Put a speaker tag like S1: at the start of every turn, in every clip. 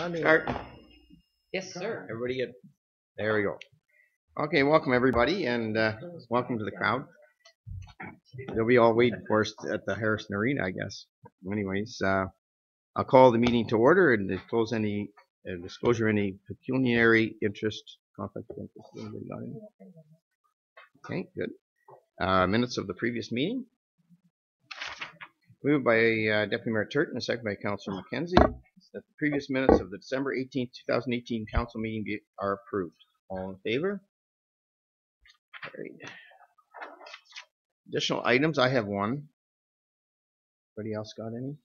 S1: Start.
S2: Yes, sir.
S1: Everybody get. There we go. Okay, welcome everybody, and welcome to the crowd. They'll be all waiting for us at the Harrison Arena, I guess. Anyways, I'll call the meeting to order and close any disclosure any pecuniary interest, conflict of interest. Anybody got any? Okay, good. Minutes of the previous meeting. Moved by Deputy Mayor Turton and seconded by Councillor McKenzie that the previous minutes of the December 18th, 2018 council meeting are approved. All in favor? Carried. Additional items, I have one. Anybody else got any?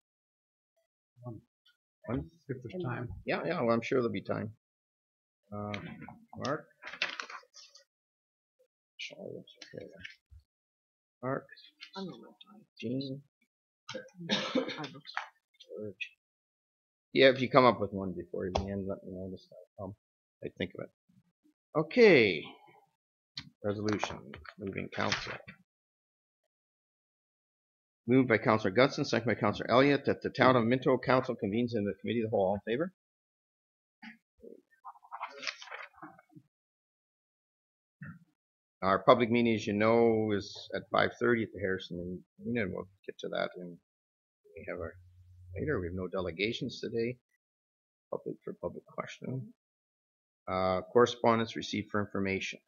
S1: One? If there's time. Yeah, well, I'm sure there'll be time. Mark? Mark? Jean? Yeah, if you come up with one before the end, let me know this time. I think of it. Okay. Resolution. Moving council. Moved by Councillor Gutson, seconded by Councillor Elliott, that the Town of Minto Council convenes in the Committee of the Whole. All in favor? Our public meeting, as you know, is at 5:30 at the Harrison Arena, and we'll get to that. And we have our later. We have no delegations today. Public for public question. Correspondence received for information.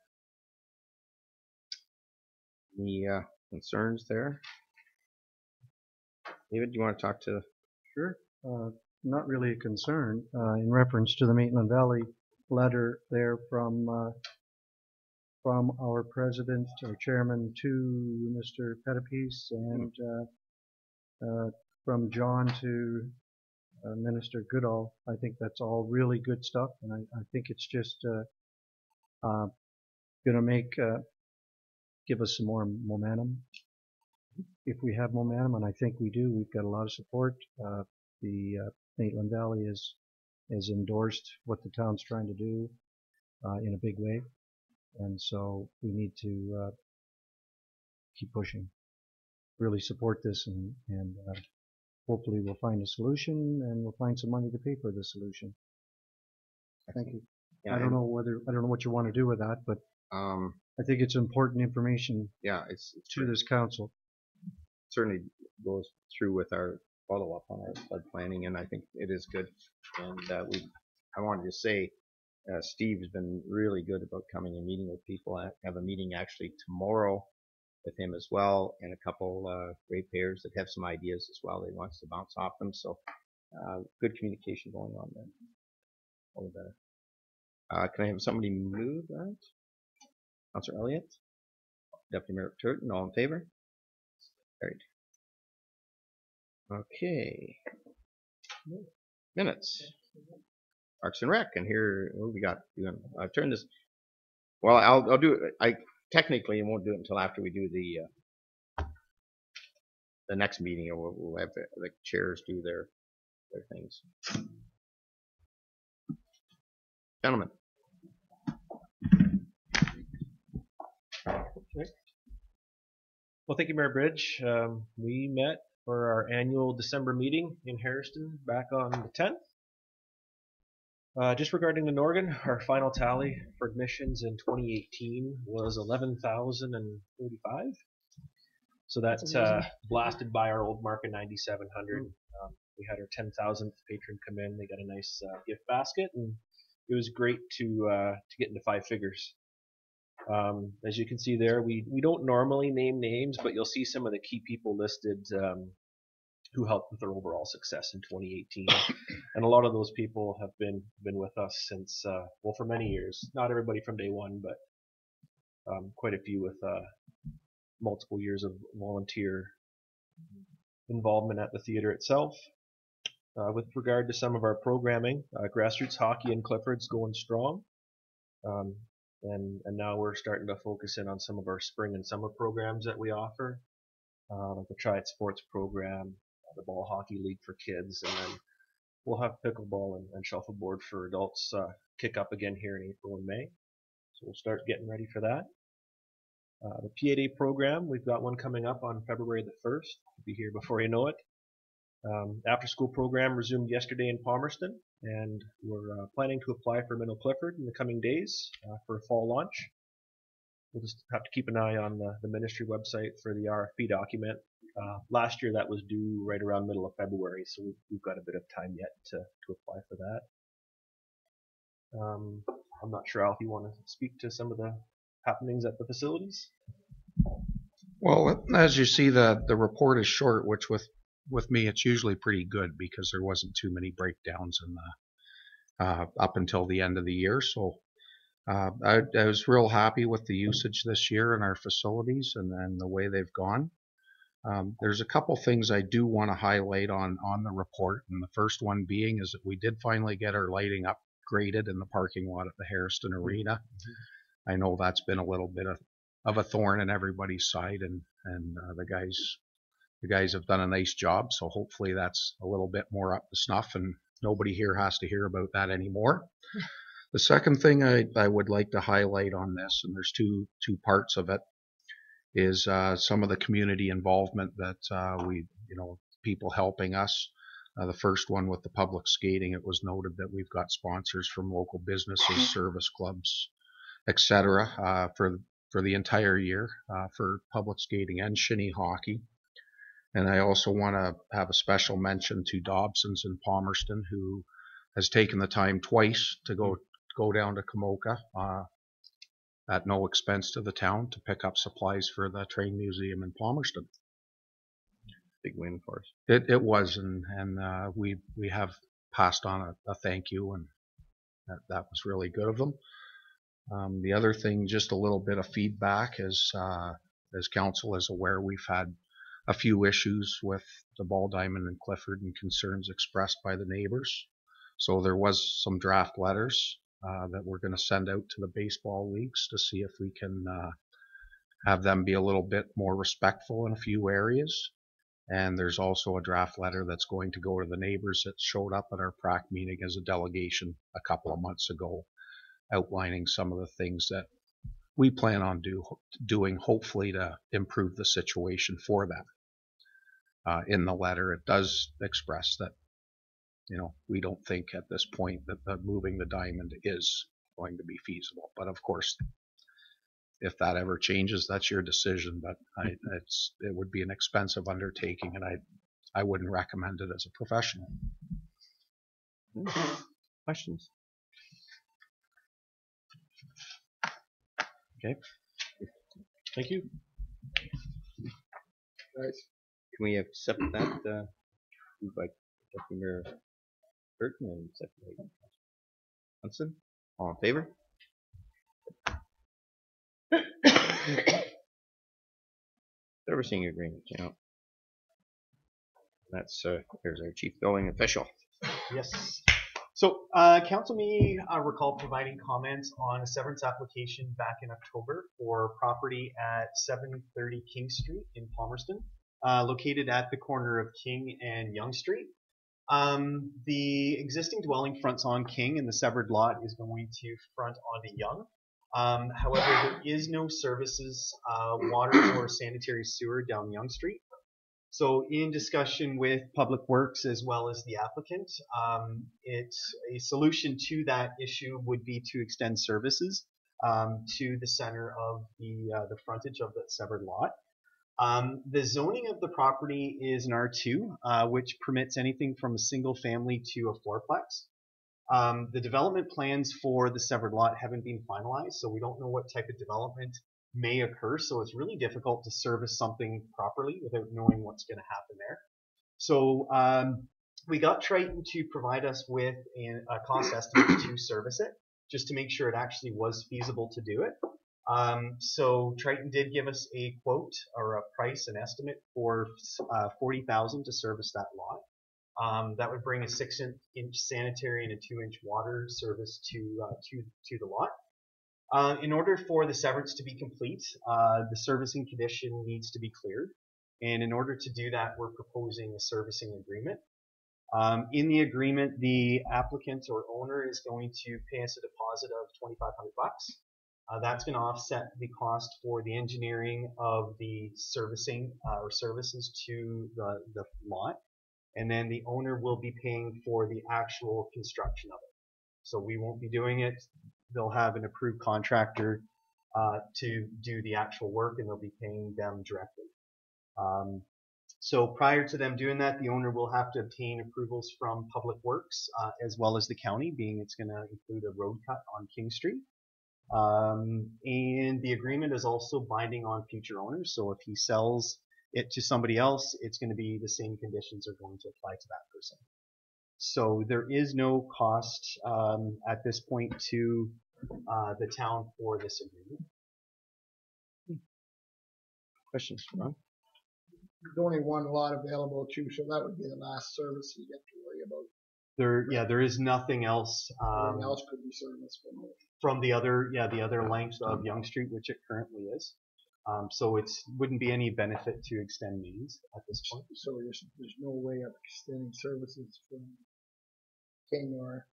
S1: Any concerns there? David, do you want to talk to?
S3: Sure. Not really a concern in reference to the Maitland Valley letter there from our president or chairman to Mr. Pettipies and from John to Minister Goodall. I think that's all really good stuff, and I think it's just going to give us some more momentum. If we have momentum, and I think we do, we've got a lot of support. The Maitland Valley has endorsed what the town's trying to do in a big way, and so we need to keep pushing, really support this, and hopefully we'll find a solution, and we'll find some money to pay for the solution. Thank you. Yeah, I don't know what you want to do with that, but I think it's important information.
S1: Yeah, it's
S3: to this council.
S1: Certainly goes through with our follow-up on our flood planning, and I think it is good. And I wanted to say, Steve has been really good about coming and meeting with people. I have a meeting actually tomorrow with him as well, and a couple ratepayers that have some ideas as well. They want us to bounce off them, so good communication going on there. All the better. Can I have somebody move that? Councillor Elliott, Deputy Mayor Turton, all in favor? Carried. Okay. Minutes. Parks and Rec, and here what we got. I've turned this. Well, I'll do it. I technically won't do it until after we do the next meeting, or we'll have the chairs do their things. Gentlemen.
S4: Well, thank you, Mayor Bridge. We met for our annual December meeting in Harrison back on the 10th. Just regarding the Norgan, our final tally for admissions in 2018 was 11,035. So that's blasted by our old mark of 9,700. We had our 10,000th patron come in. They got a nice gift basket, and it was great to get into five figures. As you can see there, we don't normally name names, but you'll see some of the key people listed who helped with our overall success in 2018. And a lot of those people have been with us since, well, for many years. Not everybody from day one, but quite a few with multiple years of volunteer involvement at the theater itself. With regard to some of our programming, grassroots hockey in Clifford's going strong. And now we're starting to focus in on some of our spring and summer programs that we offer, like the Try It Sports program, the Ball Hockey League for kids, and then we'll have pickleball and shuffleboard for adults kick up again here in April and May. So we'll start getting ready for that. The PA Day program, we've got one coming up on February the 1st. We'll be here before you know it. After school program resumed yesterday in Palmerston, and we're planning to apply for Minto Clifford in the coming days for a fall launch. We'll just have to keep an eye on the ministry website for the RFP document. Last year that was due right around middle of February, so we've got a bit of time yet to apply for that. I'm not sure, Al, if you want to speak to some of the happenings at the facilities.
S5: Well, as you see, the report is short, which with me it's usually pretty good because there wasn't too many breakdowns in the up until the end of the year. So I was real happy with the usage this year in our facilities and the way they've gone. There's a couple things I do want to highlight on the report, and the first one being is that we did finally get our lighting upgraded in the parking lot at the Harrison Arena. I know that's been a little bit of a thorn in everybody's side, and the guys have done a nice job. So hopefully that's a little bit more up to snuff, and nobody here has to hear about that anymore. The second thing I would like to highlight on this, and there's two parts of it, is some of the community involvement that people helping us. The first one with the public skating, it was noted that we've got sponsors from local businesses, service clubs, etc. For the entire year for public skating and shinny hockey. And I also want to have a special mention to Dobson's in Palmerston, who has taken the time twice to go down to Kamoka at no expense to the town to pick up supplies for the train museum in Palmerston.
S1: Big win for us.
S5: It was, and we have passed on a thank you, and that was really good of them. The other thing, just a little bit of feedback, as council is aware, we've had a few issues with the Ball Diamond and Clifford and concerns expressed by the neighbors. So there was some draft letters that we're going to send out to the baseball leagues to see if we can have them be a little bit more respectful in a few areas. And there's also a draft letter that's going to go to the neighbors that showed up at our PRAC meeting as a delegation a couple of months ago, outlining some of the things that we plan on doing, hopefully to improve the situation for them. In the letter, it does express that, we don't think at this point that moving the diamond is going to be feasible. But of course, if that ever changes, that's your decision. But it would be an expensive undertaking, and I wouldn't recommend it as a professional.
S4: Questions? Okay. Thank you.
S1: Guys, can we accept that? Moved by Deputy Mayor Burton and second by Johnson. All in favor? Servicing agreement, That's there's our chief building official.
S6: Yes. So council may recall providing comments on a severance application back in October for property at 730 King Street in Palmerston, located at the corner of King and Yonge Street. The existing dwelling fronts on King, and the severed lot is going to front onto Yonge. However, there is no services, water or sanitary sewer down Yonge Street. So in discussion with Public Works as well as the applicant, it's a solution to that issue would be to extend services to the center of the frontage of that severed lot. The zoning of the property is an R2, which permits anything from a single family to a fourplex. The development plans for the severed lot haven't been finalized, so we don't know what type of development may occur. So it's really difficult to service something properly without knowing what's going to happen there. So we got Triton to provide us with a cost estimate to service it, just to make sure it actually was feasible to do it. So Triton did give us a quote or a price, an estimate for $40,000 to service that lot. That would bring a 6-inch sanitary and a 2-inch water service to the lot. In order for the severance to be complete, the servicing condition needs to be cleared. And in order to do that, we're proposing a servicing agreement. In the agreement, the applicant or owner is going to pay us a deposit of $2,500. That's going to offset the cost for the engineering of the servicing or services to the lot. and then the owner will be paying for the actual construction of it. So we won't be doing it. They'll have an approved contractor to do the actual work, and they'll be paying them directly. So prior to them doing that, the owner will have to obtain approvals from Public Works as well as the county, being it's going to include a road cut on King Street. And the agreement is also binding on future owners. So if he sells it to somebody else, it's going to be the same conditions are going to apply to that person. So there is no cost at this point to the town for this agreement.
S1: Questions, Ron?
S7: There's only one lot available too, so that would be the last service you get to worry about.
S6: There is nothing else.
S7: Everything else could be serviced
S6: From the other length of Yonge Street, which it currently is. So it wouldn't be any benefit to extend mains at this point.
S7: So there's no way of extending services from King or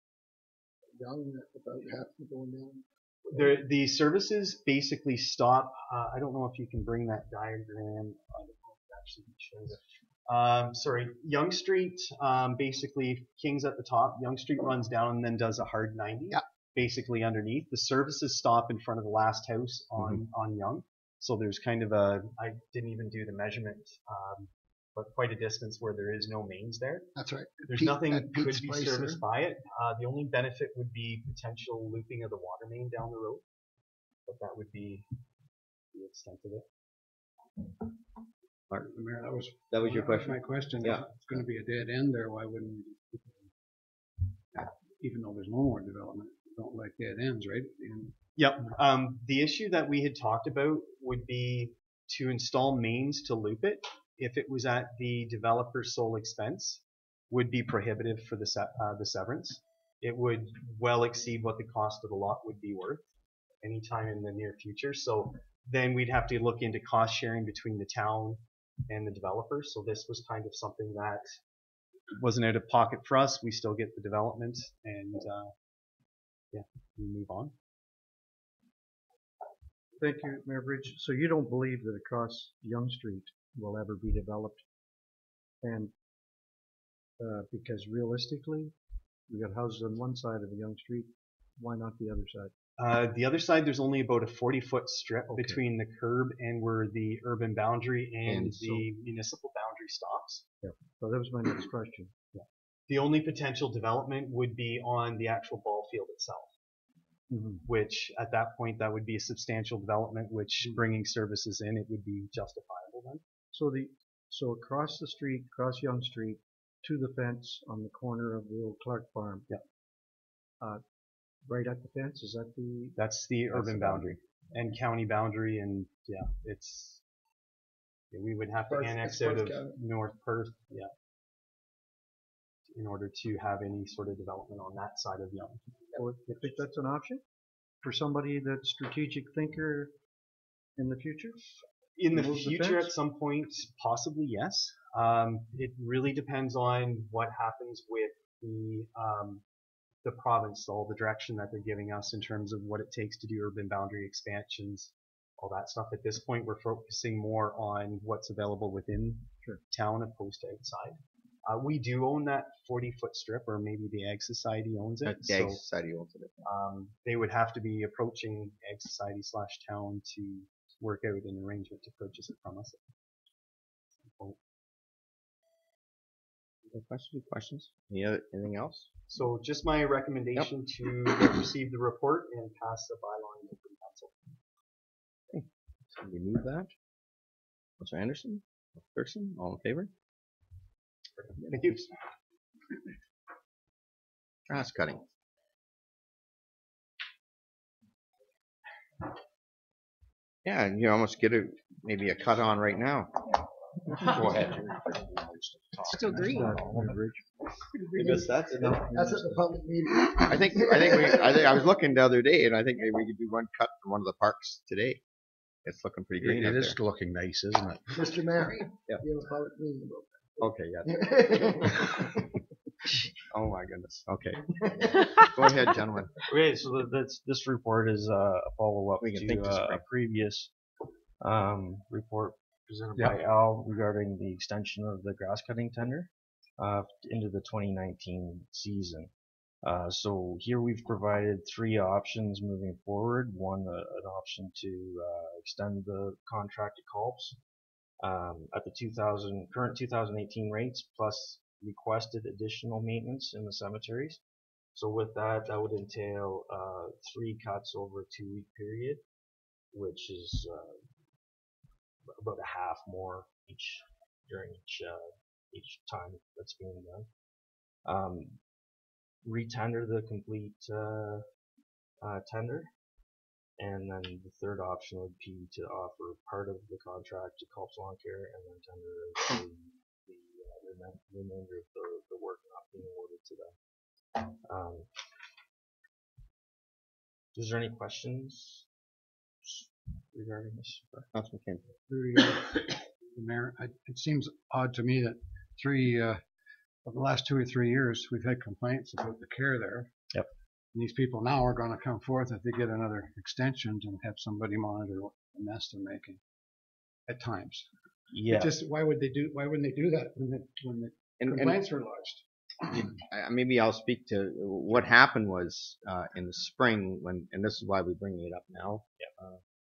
S7: Young without having to go down.
S6: The services basically stop. I don't know if you can bring that diagram. I don't know if it actually shows it. Sorry, Yonge Street. Basically, King's at the top. Yonge Street runs down and then does a hard 90.
S7: Yeah.
S6: Basically underneath. The services stop in front of the last house on Yonge. So there's kind of I didn't even do the measurement, but quite a distance where there is no mains there.
S7: That's right.
S6: There's nothing could be serviced by it. The only benefit would be potential looping of the water main down the road, but that would be the extent of it.
S1: Mark,
S8: Mayor,
S1: that was your question?
S8: My question.
S1: Yeah.
S8: If it's going to be a dead end there, why wouldn't we, even though there's no more development, don't like dead ends, right?
S6: Yep. The issue that we had talked about would be to install mains to loop it. If it was at the developer's sole expense, would be prohibitive for the severance. It would well exceed what the cost of the lot would be worth anytime in the near future. So then we'd have to look into cost sharing between the town and the developer. So this was kind of something that wasn't out of pocket for us. We still get the development, and we move on.
S3: Thank you, Mayor Bridge. So you don't believe that across Yonge Street will ever be developed? And because realistically, we got houses on one side of the Yonge Street, why not the other side?
S6: The other side, there's only about a 40-foot strip between the curb and where the urban boundary and the municipal boundary stops.
S3: Yeah. So that was my next question.
S6: Yeah. The only potential development would be on the actual ball field itself. Which at that point that would be a substantial development, which bringing services in, it would be justifiable then.
S3: So across the street, across Yonge Street, to the fence on the corner of the old Clark farm. Yeah. Right at the fence, is that the?
S6: That's the urban boundary and county boundary, and we would have to annex out of North Perth, in order to have any sort of development on that side of Yonge.
S3: Well, you think that's an option for somebody that's strategic thinker in the future?
S6: In the future, at some point, possibly yes. It really depends on what happens with the province, all the direction that they're giving us in terms of what it takes to do urban boundary expansions, all that stuff. At this point, we're focusing more on what's available within town opposed to outside. We do own that 40-foot strip, or maybe the Ag Society owns it.
S1: The Ag Society owns it.
S6: They would have to be approaching Ag Society / town to work out an arrangement to purchase it from us.
S1: Questions? Anything else?
S6: So just my recommendation to receive the report and pass the bylaw in the council.
S1: Okay. So we move that. Councilor Anderson, Thurston, all in favor?
S6: Thank you.
S1: Grass cutting. Yeah, you almost get maybe a cut on right now. Go ahead.
S2: Still green.
S1: We missed that.
S7: That's at the public meeting.
S1: I think I was looking the other day, and I think maybe we could do one cut from one of the parks today. It's looking pretty green.
S5: It is looking nice, isn't it?
S7: Mr. Mayor,
S1: Yeah.
S7: you have a public meeting about
S1: Okay, yeah.
S7: that.
S1: Oh my goodness. Okay. Go ahead, gentlemen.
S9: Okay, so this report is a follow-up
S1: We can
S9: to
S1: think this
S9: a
S1: through.
S9: previous report presented by Al regarding the extension of the grass cutting tender. into the 2019 season. So here we've provided 3 options moving forward. One, an option to extend the contract to Culps at the current 2018 rates, plus requested additional maintenance in the cemeteries. So with that, that would entail 3 cuts over a 2-week period, which is about a half more during each time that's being done. Retender the complete tender, and then the third option would be to offer part of the contract to Culps Lawn Care, and then tender the remainder of the work not being awarded to them. Is there any questions regarding this?
S1: Councilman Kent.
S8: The Mayor, it seems odd to me that of the last 2 or 3 years, we've had complaints about the care there.
S9: Yep.
S8: And these people now are going to come forth if they get another extension and have somebody monitor what the mess they're making at times.
S9: Yeah.
S8: Why wouldn't they do that when the complaints are lodged?
S1: Maybe I'll speak to what happened was in the spring and this is why we're bringing it up now,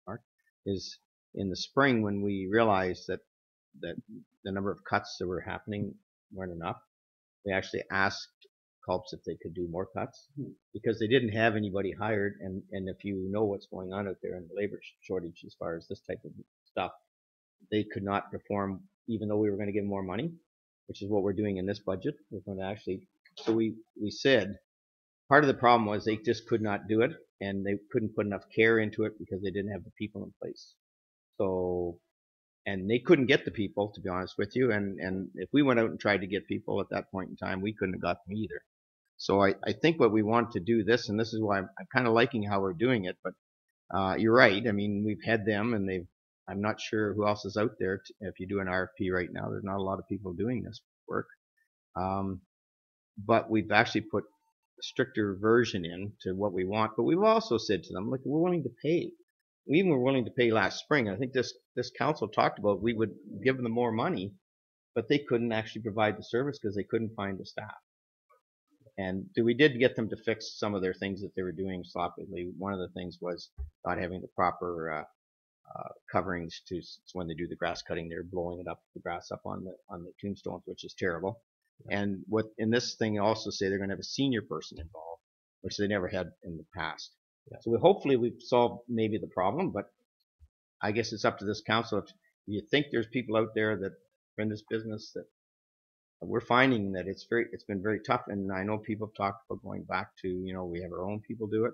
S1: Mark, is in the spring when we realized that the number of cuts that were happening weren't enough. We actually asked Culps if they could do more cuts because they didn't have anybody hired, and if you know what's going on out there in the labor shortage as far as this type of stuff, they could not perform even though we were going to give them more money, which is what we're doing in this budget. We're going to actually, so we said part of the problem was they just could not do it, and they couldn't put enough care into it because they didn't have the people in place. So, and they couldn't get the people, to be honest with you, and if we went out and tried to get people at that point in time, we couldn't have got them either. So I think what we want to do this, and this is why I'm kind of liking how we're doing it, but you're right. I mean, we've had them, and I'm not sure who else is out there. If you do an RFP right now, there's not a lot of people doing this work. But we've actually put a stricter version in to what we want. But we've also said to them, look, we're willing to pay. We even were willing to pay last spring. I think this council talked about we would give them more money, but they couldn't actually provide the service because they couldn't find the staff. And we did get them to fix some of their things that they were doing sloppily. One of the things was not having the proper coverings to, so when they do the grass cutting, they're blowing it up, the grass up on the tombstones, which is terrible. And what in this thing also say they're going to have a senior person involved, which they never had in the past. Yeah. So hopefully we've solved maybe the problem, but I guess it's up to this council. If you think there's people out there that are in this business that we're finding that it's been very tough, and I know people have talked about going back to, we have our own people do it.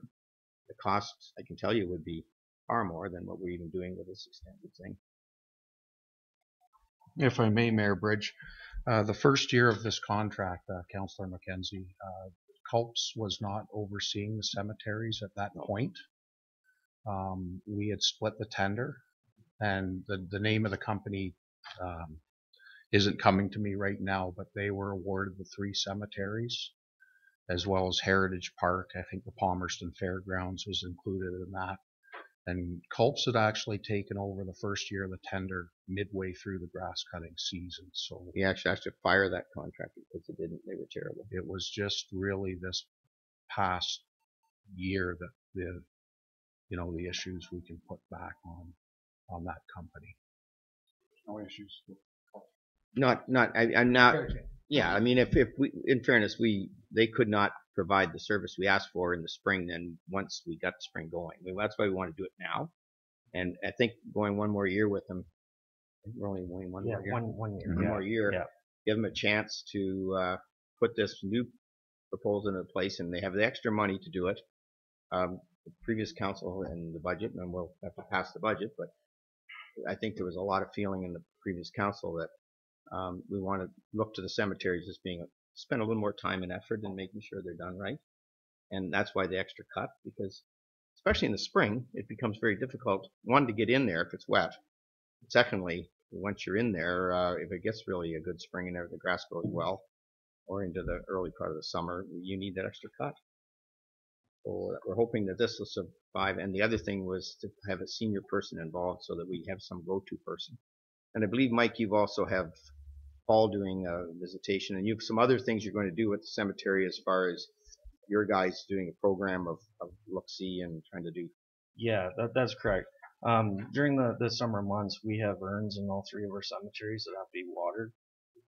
S1: The cost, I can tell you, would be far more than what we're even doing with this extended thing.
S5: If I may, Mayor Bridge, the first year of this contract, Councillor McKenzie, Culps was not overseeing the cemeteries at that point. We had split the tender, and the name of the company isn't coming to me right now, but they were awarded the 3 cemeteries, as well as Heritage Park. I think the Palmerston Fairgrounds was included in that. And Culps had actually taken over the first year of the tender midway through the grass cutting season. So
S1: we actually have to fire that contractor because they were terrible.
S5: It was just really this past year that the issues we can put back on that company.
S8: No issues.
S1: I'm not. Yeah, I mean, if we, in fairness, they could not provide the service we asked for in the spring. Then once we got the spring going, that's why we want to do it now. And I think going one more year with them. I think we're only going one more year. One more year. Yeah. Give them a chance to put this new proposal into place, and they have the extra money to do it. The previous council and the budget, and we'll have to pass the budget, but I think there was a lot of feeling in the previous council that we want to look to the cemeteries as being spend a little more time and effort in making sure they're done right, and that's why the extra cut, because especially in the spring it becomes very difficult, one, to get in there if it's wet. Secondly, once you're in there, if it gets really a good spring and the grass grows well, or into the early part of the summer, you need that extra cut. So we're hoping that this will survive. And the other thing was to have a senior person involved so that we have some go-to person. And I believe, Mike, you've also have Paul doing a visitation, and you have some other things you're going to do with the cemetery as far as your guys doing a program of look-see and trying to do.
S9: Yeah, that's correct. During the summer months, we have urns in all three of our cemeteries that have to be watered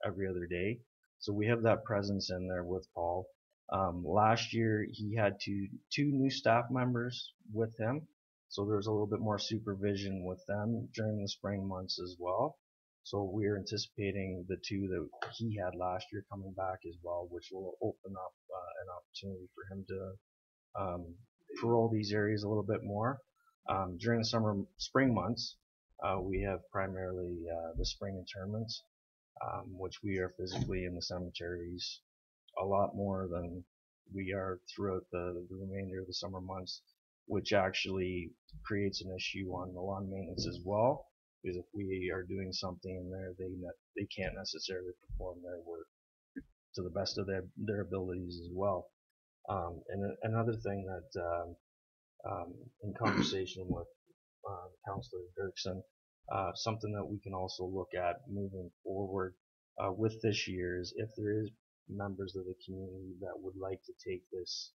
S9: every other day. So we have that presence in there with Paul. Last year, he had two new staff members with him, so there was a little bit more supervision with them during the spring months as well. So we're anticipating the two that he had last year coming back as well, which will open up an opportunity for him to patrol these areas a little bit more. During the spring months, we have primarily the spring interments, which we are physically in the cemeteries a lot more than we are throughout the remainder of the summer months, which actually creates an issue on the lawn maintenance as well. Because if we are doing something in there, they can't necessarily perform their work to the best of their abilities as well. And another thing that in conversation with Councillor Dirksen, something that we can also look at moving forward with this year is if there is members of the community that would like to take this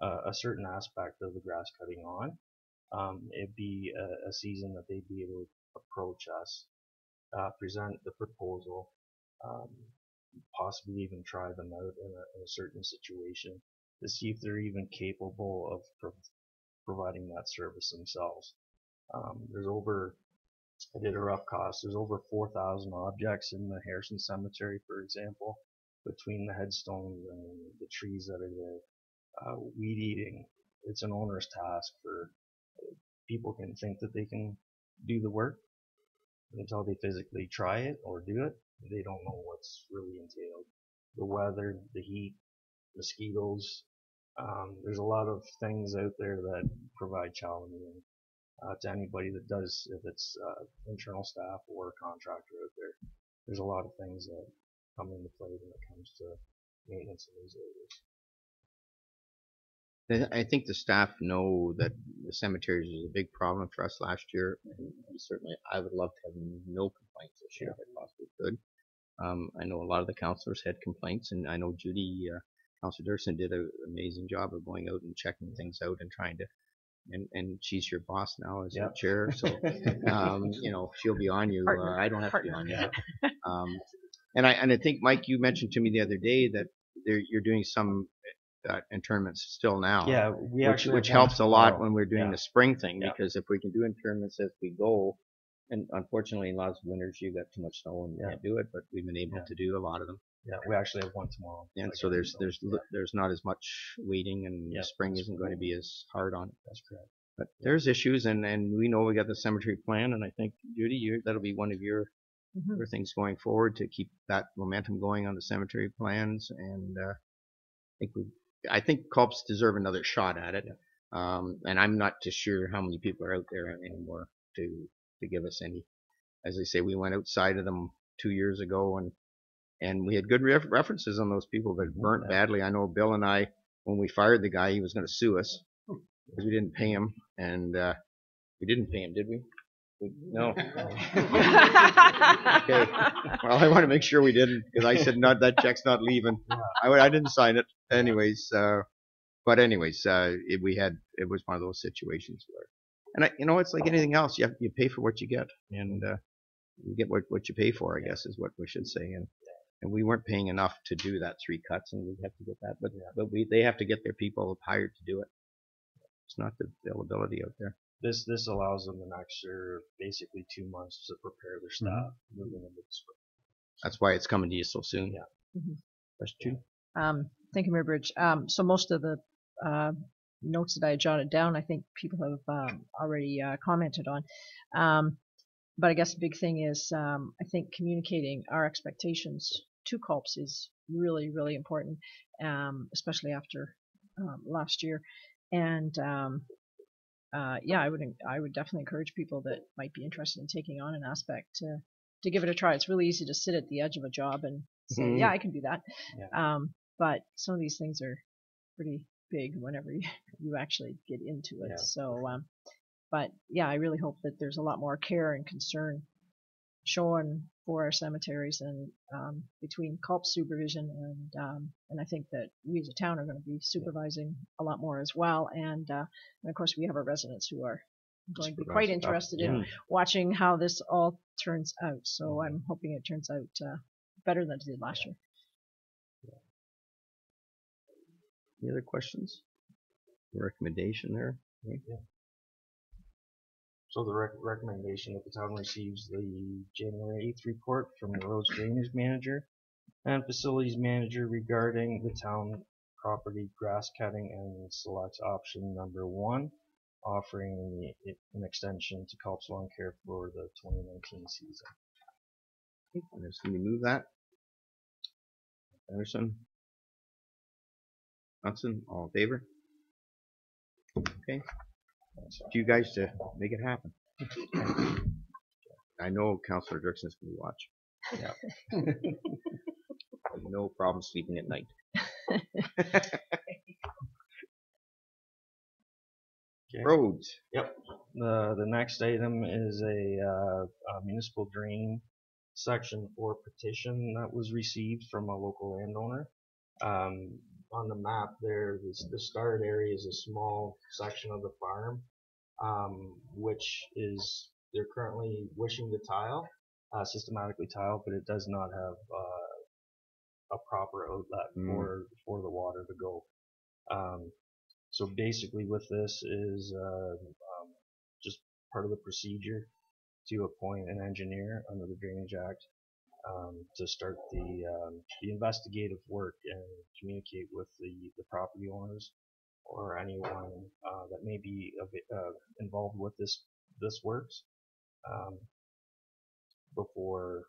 S9: a certain aspect of the grass cutting on, it'd be a season that they'd be able to approach us, present the proposal, possibly even try them out in a certain situation to see if they're even capable of providing that service themselves. I did a rough cost. There's over 4,000 objects in the Harrison Cemetery, for example, between the headstones and the trees that are there. Weed eating, it's an onerous task for people can think that they can do the work until they physically try it or do it. They don't know what's really entailed. The weather, the heat, mosquitoes. There's a lot of things out there that provide challenging to anybody that does, if it's internal staff or a contractor out there. There's a lot of things that come into play when it comes to maintenance in these areas.
S1: I think the staff know that the cemeteries was a big problem for us last year, and certainly I would love to have no complaints this year if I possibly could. I know a lot of the councillors had complaints, and I know Judy, Councillor Dirksen, did an amazing job of going out and checking things out and trying to. And she's your boss now as your chair, so she'll be on you. I don't have to be on you. And I think, Mike, you mentioned to me the other day that you're doing some internments still now.
S9: Yeah,
S1: which helps a lot when we're doing the spring thing, because if we can do internments as we go, and unfortunately in lots of winters you got too much snow and you can't do it, but we've been able to do a lot of them.
S9: Yeah, we actually have one tomorrow.
S1: And so there's not as much waiting, and the spring isn't going to be as hard on it.
S9: That's correct.
S1: But there's issues, and we know we got the cemetery plan, and I think, Judy, that'll be one of your things going forward to keep that momentum going on the cemetery plans. And I think Culps deserve another shot at it. And I'm not too sure how many people are out there anymore to give us any. As I say, we went outside of them 2 years ago, and we had good references on those people, but burnt badly. I know Bill and I, when we fired the guy, he was going to sue us because we didn't pay him, and we didn't pay him, did we? No. Okay. Well, I want to make sure we didn't, because I said that check's not leaving. I didn't sign it. Anyways, it was one of those situations where, and it's like anything else. You pay for what you get, and you get what you pay for, I guess is what we should say. And we weren't paying enough to do that 3 cuts, and we have to get that. But they have to get their people hired to do it. It's not the availability out there.
S9: This allows them an extra, basically 2 months to prepare their staff moving into the spring.
S1: That's why it's coming to you so soon.
S9: Yeah.
S1: That's true.
S2: Thank you, Mayor Bridge. So most of the notes that I jotted down, I think people have already commented on. But I guess the big thing is, I think communicating our expectations to Culps is really, really important, especially after last year. And I would definitely encourage people that might be interested in taking on an aspect to give it a try. It's really easy to sit at the edge of a job and say, I can do that.
S9: Yeah.
S2: But some of these things are pretty big whenever you actually get into it.
S9: Yeah.
S2: So, but yeah, I really hope that there's a lot more care and concern showing for our cemeteries, and between CULP supervision and I think that we as a town are going to be supervising a lot more as well, and of course we have our residents who are going to be quite interested in watching how this all turns out. So I'm hoping it turns out better than it did last year.
S1: Any other questions? Recommendation there? Okay.
S9: Yeah. So the recommendation that the town receives the January 8th report from the roads drainage manager and facilities manager regarding the town property grass cutting, and selects option number 1, offering an extension to CULP's lawn care for the 2019 season.
S1: Anderson, you move that? Anderson? Hudson, all in favor? Okay. To you guys to make it happen. I know Councillor Dirkson's going to watch. Yeah. No problem sleeping at night.
S9: Okay.
S1: Roads.
S9: Yep. The next item is a municipal drain section 4 petition that was received from a local landowner. On the map there, the start area is a small section of the farm, which is they're currently wishing to tile, systematically tile, but it does not have a proper outlet for the water to go. So basically, with this is just part of the procedure to appoint an engineer under the Drainage Act to start the investigative work and communicate with the property owners or anyone that may be involved with this works before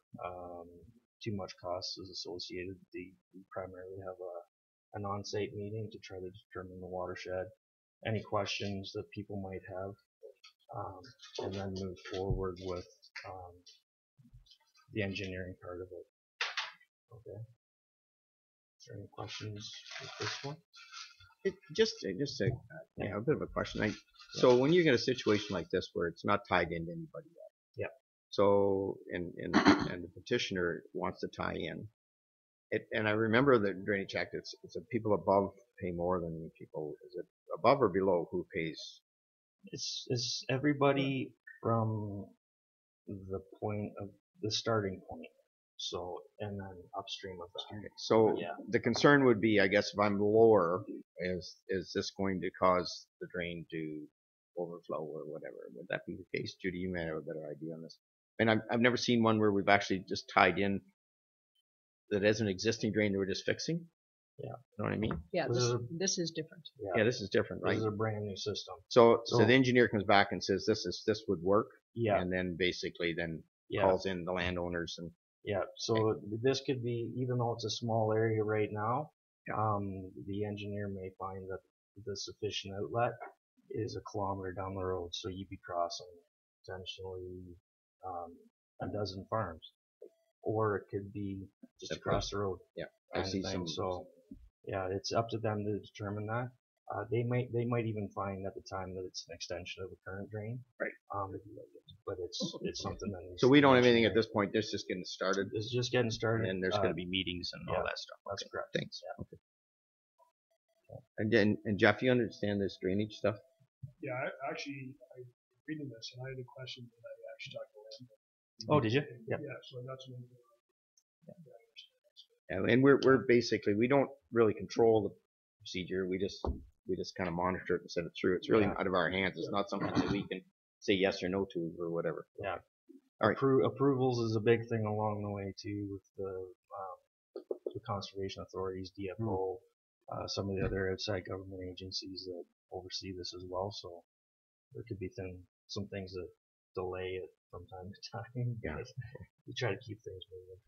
S9: too much cost is associated. We primarily have an on-site meeting to try to determine the watershed, any questions that people might have, and then move forward with the engineering part of it. Okay. Is there any questions with this one?
S1: Just a bit of a question. So when you get a situation like this where it's not tied into anybody yet.
S9: Yeah.
S1: So and the petitioner wants to tie in. And I remember the Drainage Act. It's people above pay more than people. Is it above or below who pays?
S9: It's everybody from the point of the starting point. So, and then upstream of that.
S1: Okay. So the concern would be, I guess, if I'm lower, is this going to cause the drain to overflow or whatever? Would that be the case? Judy, you may have a better idea on this. And I've never seen one where we've actually just tied in that as an existing drain that we're just fixing.
S9: Yeah.
S1: You know what I mean?
S2: Yeah, this is different.
S1: Yeah, this is different, right?
S9: This is a brand new system.
S1: So the engineer comes back and says this would work.
S9: Yeah.
S1: And then basically calls in the landowners and.
S9: Yeah. So this could be, even though it's a small area right now, the engineer may find that the sufficient outlet is a kilometer down the road, so you'd be crossing potentially a dozen farms, or it could be just across the road.
S1: Yeah, I see some.
S9: So yeah, it's up to them to determine that. They might even find at the time that it's an extension of the current drain.
S1: Right.
S9: But it's something that.
S1: So we don't have anything at this point. This is just getting started.
S9: It's just getting started.
S1: And there's going to be meetings and all that stuff.
S9: That's correct.
S1: Thanks. Yeah. Okay. And Jeff, you understand this drainage stuff?
S10: Yeah, I reading this and I had a question that I actually talked to Lynn.
S9: Oh, did you?
S10: Yeah. So that's what.
S1: Yeah, and we're basically, we don't really control the procedure. We just kind of monitor it and send it through. It's really out of our hands. It's not something that we can say yes or no to or whatever.
S9: Yeah.
S1: All right.
S9: Approvals is a big thing along the way too, with the conservation authorities, DFO, some of the other outside government agencies that oversee this as well. So there could be some things that delay it from time to time.
S1: Yeah.
S9: We try to keep things moving.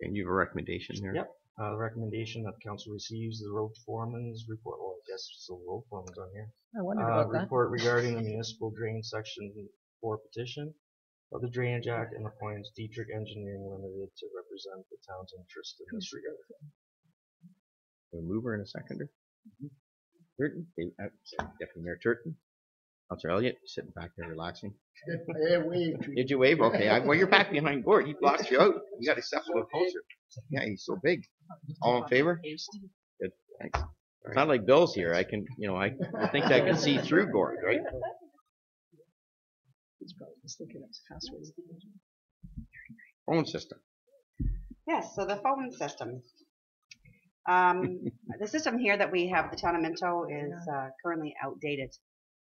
S1: And you have a recommendation here?
S9: Yep. The recommendation that council receives the road foreman's report. Well, I guess it's the road foreman's on here.
S2: I wondered about that.
S9: Report regarding the municipal drain section 4 petition of the Drainage Act, and appoints Dietrich Engineering Limited to represent the town's interest in this regard.
S1: A mover and a seconder? Turton? Deputy Mayor Turton? Councillor Elliott, sitting back there relaxing.
S7: I waved to
S1: Did you wave? Okay. Well, you're back behind Gord. He blocks you out. You got to step a little closer. Yeah, he's so big. All in favor? Good. Thanks. It's not like Bill's here. I can, I think I can see through Gord, right?
S2: He's probably just looking up passwords.
S1: Phone system.
S11: Yes, so the phone system. The system here that we have, the town of Minto, is currently outdated.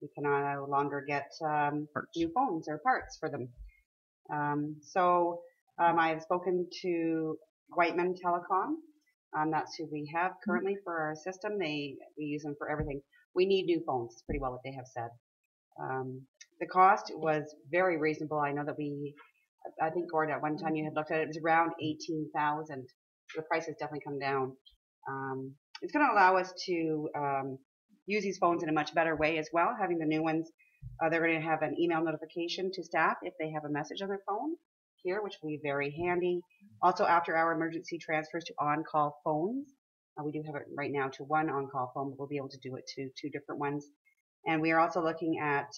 S11: We can no longer get new phones or parts for them. I have spoken to Whiteman Telecom. That's who we have currently for our system. We use them for everything. We need new phones. It's pretty well what they have said. The cost was very reasonable. I know that I think, Gord, at one time you had looked at it, it was around 18,000. The price has definitely come down. It's going to allow us to use these phones in a much better way as well. Having the new ones, they're going to have an email notification to staff if they have a message on their phone here, which will be very handy. Also, after our emergency transfers to on-call phones. We do have it right now to one on-call phone, but we'll be able to do it to two different ones. And we are also looking at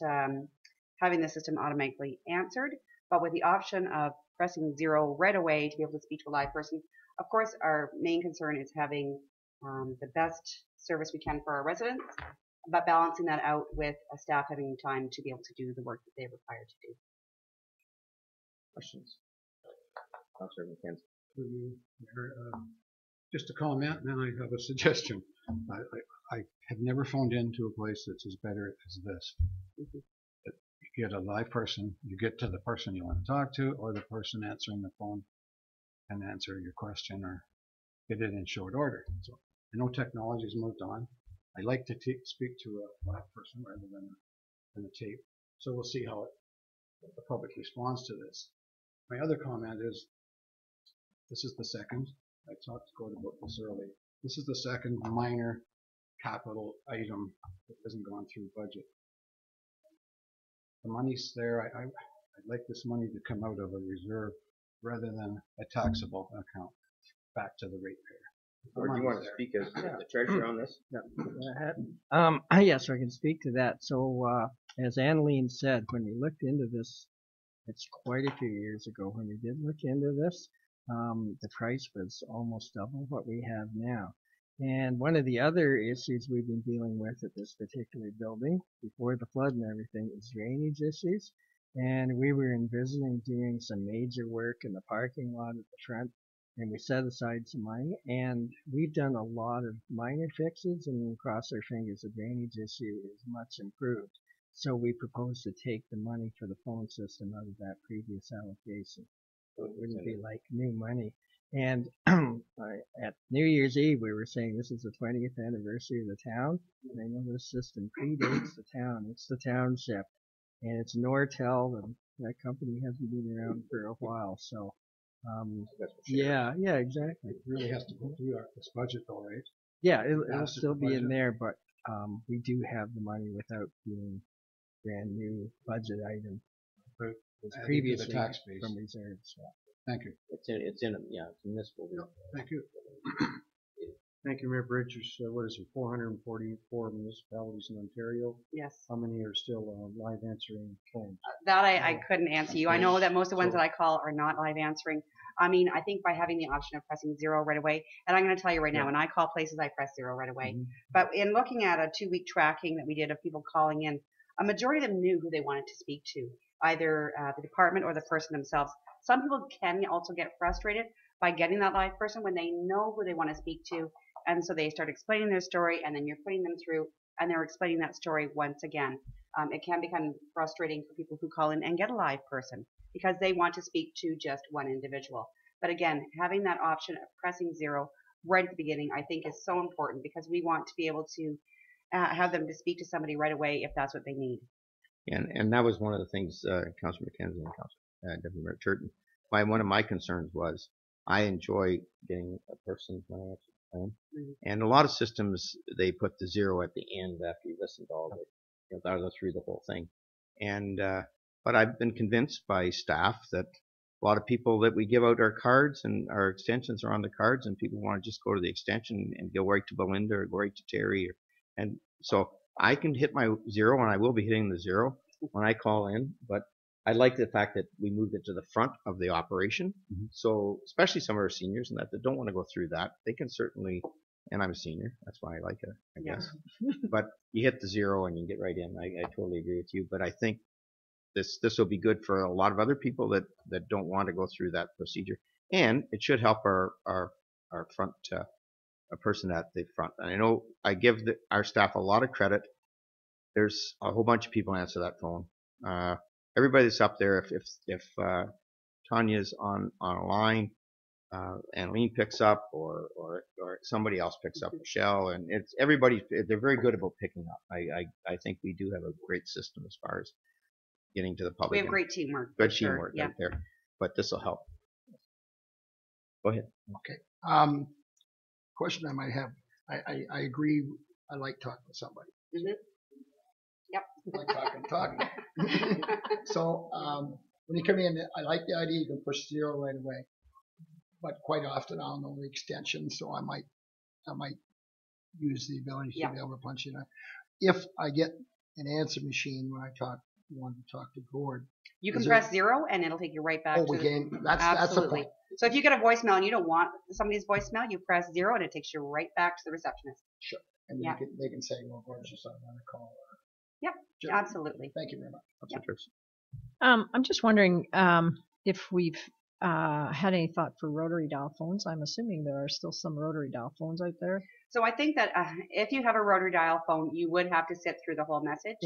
S11: having the system automatically answered, but with the option of pressing 0 right away to be able to speak to a live person. Of course, our main concern is having the best service we can for our residents, but balancing that out with a staff having time to be able to do the work that they're required to do.
S1: Questions? Councillor McKenzie.
S8: Just a comment, and then I have a suggestion. I have never phoned into a place that's as better as this. You get a live person, you get to the person you want to talk to, or the person answering the phone and answer your question, or get it in short order. So I know technology's moved on. I like to speak to a live person rather than a tape. So we'll see how the public responds to this. My other comment is, this is the second, I talked to Gord about this earlier, this is the second minor capital item that hasn't gone through budget. The money's there. I'd like this money to come out of a reserve rather than a taxable account back to the ratepayer.
S1: Or do you want to speak as the treasurer on this?
S12: Yeah, go ahead. Yes, I can speak to that. So, as Annalene said, when we looked into this, it's quite a few years ago when we did look into this, the price was almost double what we have now. And one of the other issues we've been dealing with at this particular building, before the flood and everything, is drainage issues. And we were envisioning doing some major work in the parking lot at the front, and we set aside some money, and we've done a lot of minor fixes, and cross our fingers the drainage issue is much improved. So we propose to take the money for the phone system out of that previous allocation. So it wouldn't be like new money. And at New Year's Eve, we were saying this is the 20th anniversary of the town. And I know this system predates the town. It's the township. And it's Nortel, and that company hasn't been around for a while. So, yeah, exactly.
S8: It really has to go through this budget though, right?
S12: Yeah, it'll still be in there, but we do have the money without being brand new budget item.
S8: But
S12: it's previously
S8: the tax base
S12: from reserves. Yeah.
S8: Thank you.
S1: It's in it's municipal.
S8: No, thank you.
S3: Thank you, Mayor Bridges. What is it, 444 municipalities in Ontario?
S11: Yes.
S3: How many are still live answering phones?
S11: That I couldn't answer you. I know that most of the ones that I call are not live answering. I mean, I think by having the option of pressing 0 right away, and I'm going to tell you right now, when I call places, I press 0 right away. But in looking at a 2-week tracking that we did of people calling in, a majority of them knew who they wanted to speak to, either the department or the person themselves. Some people can also get frustrated by getting that live person when they know who they want to speak to, and so they start explaining their story, and then you're putting them through, and they're explaining that story once again. It can become frustrating for people who call in and get a live person because they want to speak to just one individual. But again, having that option of pressing 0 right at the beginning, I think is so important because we want to be able to have them to speak to somebody right away if that's what they need.
S1: And that was one of the things, Councillor McKenzie and Councillor Deputy Mayor Turton, one of my concerns was I enjoy getting a person when I answer the phone. And a lot of systems, they put the 0 at the end after you listen to all of it, go through the whole thing. And but I've been convinced by staff that a lot of people that we give out our cards and our extensions are on the cards, and people want to just go to the extension and go right to Belinda or go right to Terry. And so I can hit my zero, and I will be hitting the zero when I call in, but I like the fact that we moved it to the front of the operation. So especially some of our seniors and that don't want to go through that, they can certainly, and I'm a senior, that's why I like it, I guess. But you hit the zero and you get right in. I totally agree with you, but I think this will be good for a lot of other people that don't want to go through that procedure. And it should help our front a person at the front. And I know I give our staff a lot of credit. There's a whole bunch of people answer that phone. Everybody that's up there, if Tanya's on a line, Annalene picks up, or somebody else picks up, Michelle, and it's everybody. They're very good about picking up. I think we do have a great system as far as getting to the public.
S11: We have great teamwork.
S1: Good teamwork out there. But this will help. Go ahead.
S7: Okay. Question I might have. I agree. I like talking to somebody.
S11: Yep.
S7: I like talking. So when you come in, I like the idea you can push zero right away. But quite often I don't know the extension, so I might use the ability to be able to punch in. If I get an answer machine when I want to talk to Gord,
S11: you can press zero and it'll take you right back.
S7: That's the point.
S11: So if you get a voicemail and you don't want somebody's voicemail, you press zero and it takes you right back to the receptionist.
S7: Sure. And they can say, well, Gord's just on a call.
S11: Yep. Sure. Absolutely.
S7: Thank you very much.
S2: Yep. I'm just wondering if we've had any thought for rotary dial phones. I'm assuming there are still some rotary dial phones out there.
S11: So I think that if you have a rotary dial phone, you would have to sit through the whole message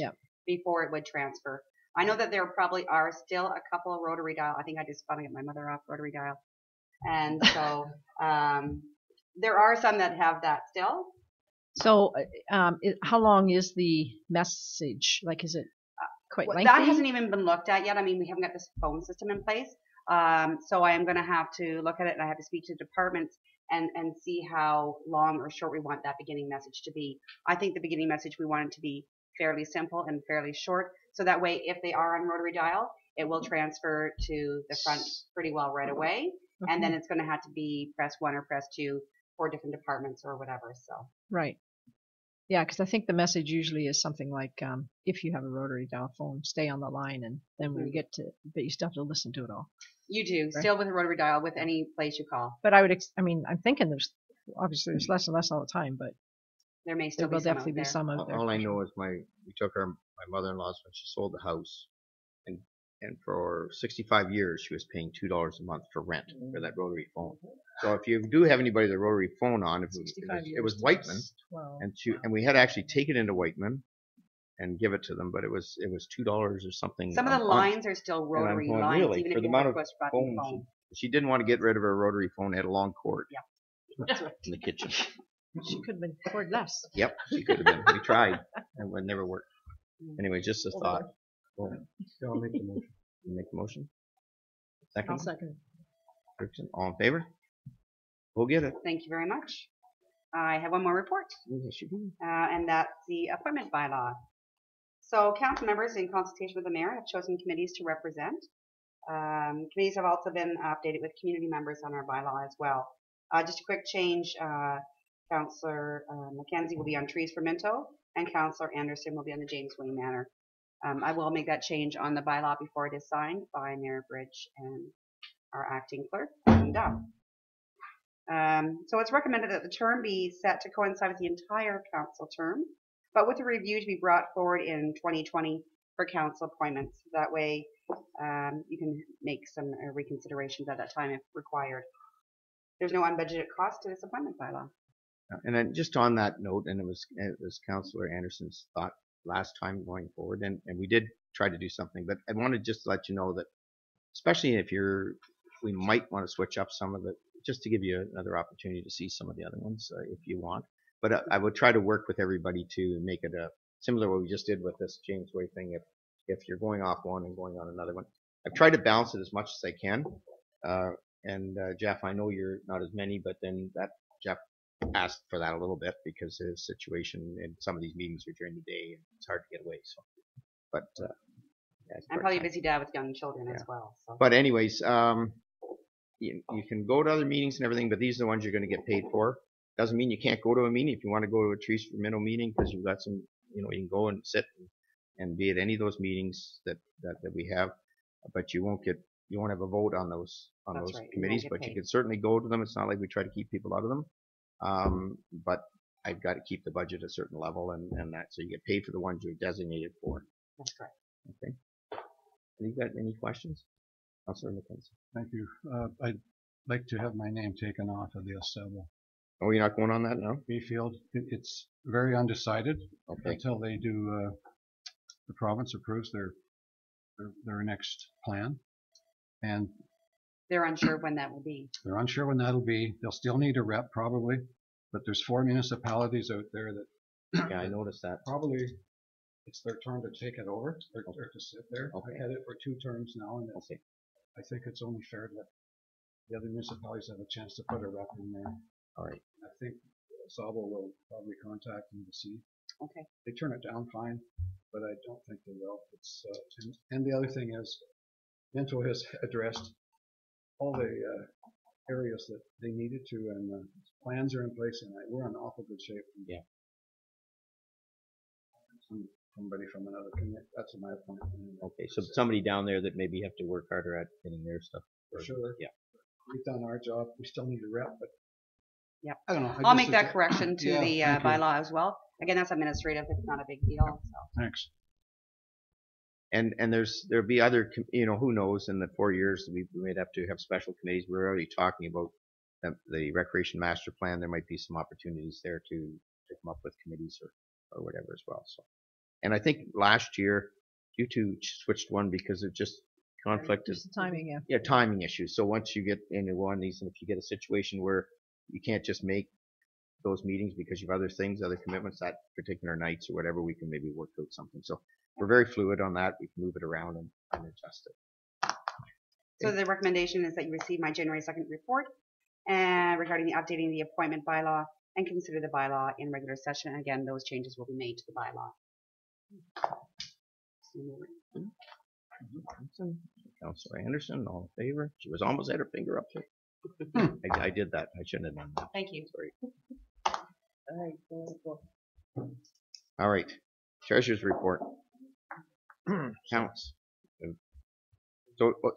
S11: before it would transfer. I know that there probably are still a couple of rotary dial. I think I just found to get my mother off rotary dial. And so there are some that have that still.
S2: So how long is the message? Like, is it quite lengthy?
S11: That hasn't even been looked at yet. I mean, we haven't got this phone system in place. So I am going to have to look at it, and I have to speak to departments and see how long or short we want that beginning message to be. I think the beginning message, we want it to be fairly simple and fairly short. So that way, if they are on rotary dial, it will transfer to the front pretty well right away. Okay. And then it's going to have to be press 1 or press 2 for different departments or whatever. So
S2: right. Yeah, because I think the message usually is something like, if you have a rotary dial phone, stay on the line, and then when you get to, but you still have to listen to it all.
S11: You do, right? Still with a rotary dial with any place you call.
S2: But I'm thinking there's less and less all the time, but
S11: there may still
S2: will definitely be some out there.
S1: All I know is we took my mother-in-law's when she sold the house, and for 65 years she was paying $2 a month for rent for that rotary phone. So if you do have anybody with a rotary phone on, it was Whiteman, and we had to actually take it into Whiteman and give it to them, but it was $2 or something.
S11: Some of the lines are still rotary lines,
S1: really,
S11: even
S1: for
S11: if
S1: the
S11: you
S1: amount of
S11: push
S1: phones.
S11: phone.
S1: She didn't want to get rid of her rotary phone. It had a long cord.
S11: Yeah.
S1: In the kitchen.
S2: She could have been cordless.
S1: Yep, she could have been. We tried, and it never worked. Anyway, just a thought.
S3: I'll make the motion.
S1: You make the motion? Second?
S2: I'll second.
S1: All in favor? We'll get it.
S11: Thank you very much. I have one more report.
S1: Yes, you do.
S11: And that's the appointment bylaw. So council members, in consultation with the mayor, have chosen committees to represent. Committees have also been updated with community members on our bylaw as well. Just a quick change, Councillor Mackenzie will be on Trees for Minto, and Councillor Anderson will be on the James Wayne Manor. I will make that change on the bylaw before it is signed by Mayor Bridge and our acting clerk. So it's recommended that the term be set to coincide with the entire council term, but with a review to be brought forward in 2020 for council appointments. That way you can make some reconsiderations at that time if required. There's no unbudgeted cost to this appointment bylaw.
S1: And then just on that note, and it was Councillor Anderson's thought last time going forward, and we did try to do something, but I wanted just to let you know that, especially if we might want to switch up some of the, just to give you another opportunity to see some of the other ones if you want. But I would try to work with everybody to make it similar to what we just did with this James Way thing. If you're going off one and going on another one, I've tried to balance it as much as I can. And Jeff, I know you're not as many, but then Jeff asked for that a little bit because his situation in some of these meetings are during the day and it's hard to get away. So, but
S11: I'm probably a busy dad with young children as well. So.
S1: But anyways, you can go to other meetings and everything, but these are the ones you're going to get paid for. Doesn't mean you can't go to a meeting if you want to go to a Trees for Minto meeting because you've got some you can go and sit and be at any of those meetings that we have, but you won't have a vote on those
S11: That's right. You won't
S1: committees,
S11: get
S1: but you
S11: paid.
S1: can certainly go to them. It's not like we try to keep people out of them. But I've got to keep the budget at a certain level, and that, so you get paid for the ones you're designated for.
S11: That's correct.
S1: Okay. Have you got any questions? Councilor McKenzie.
S8: Thank you. I'd like to have my name taken off of the Assembly.
S1: Oh, you're not going on that now?
S8: Bayfield, it's very undecided
S1: Okay.
S8: until they do, the province approves their next plan. And
S11: They're unsure when that will be.
S8: they're unsure when that'll be. They'll still need a rep probably, but there's 4 municipalities out there that
S1: Yeah, I noticed that.
S8: probably it's their turn to take it over or to sit there.
S1: Okay.
S8: I had it for 2 terms now, and
S1: Okay.
S8: I think it's only fair that the other municipalities have a chance to put a rep in there.
S1: All right.
S8: I think Sabo will probably contact them to see.
S11: Okay.
S8: They turn it down fine, but I don't think they will. It's and the other thing is, Minto has addressed all the areas that they needed to, and plans are in place, and we're in awful good shape.
S1: Yeah.
S8: Somebody from another community. That's my opinion.
S1: Okay, so somebody down there that maybe have to work harder at getting their stuff.
S8: For sure.
S1: Yeah.
S8: We've done our job. We still need a rep, but
S11: Yeah.
S8: I don't know.
S11: I'll make that correction to
S8: Yeah,
S11: the
S8: thank you.
S11: bylaw as well. Again, that's administrative. It's not a big deal. So.
S8: Thanks.
S1: And there'll be other, who knows, in the 4 years we might have to have special committees. We're already talking about the recreation master plan. There might be some opportunities there to come up with committees or whatever as well. So, and I think last year you two switched one because of just conflict.
S2: Just the timing, yeah.
S1: Yeah, timing issues. So once you get into one of these, and if you get a situation where you can't just make those meetings because you have other things, other commitments that particular nights or whatever, we can maybe work out something. So we're very fluid on that. We can move it around and adjust it.
S11: So the recommendation is that you receive my January 2nd report regarding the updating the appointment bylaw and consider the bylaw in regular session. Again, those changes will be made to the bylaw.
S1: Councilor Anderson, all in favor? She was almost at her finger up there. I did that. I shouldn't have done that.
S11: Thank you.
S1: Sorry. All right. Treasurer's report. Counts.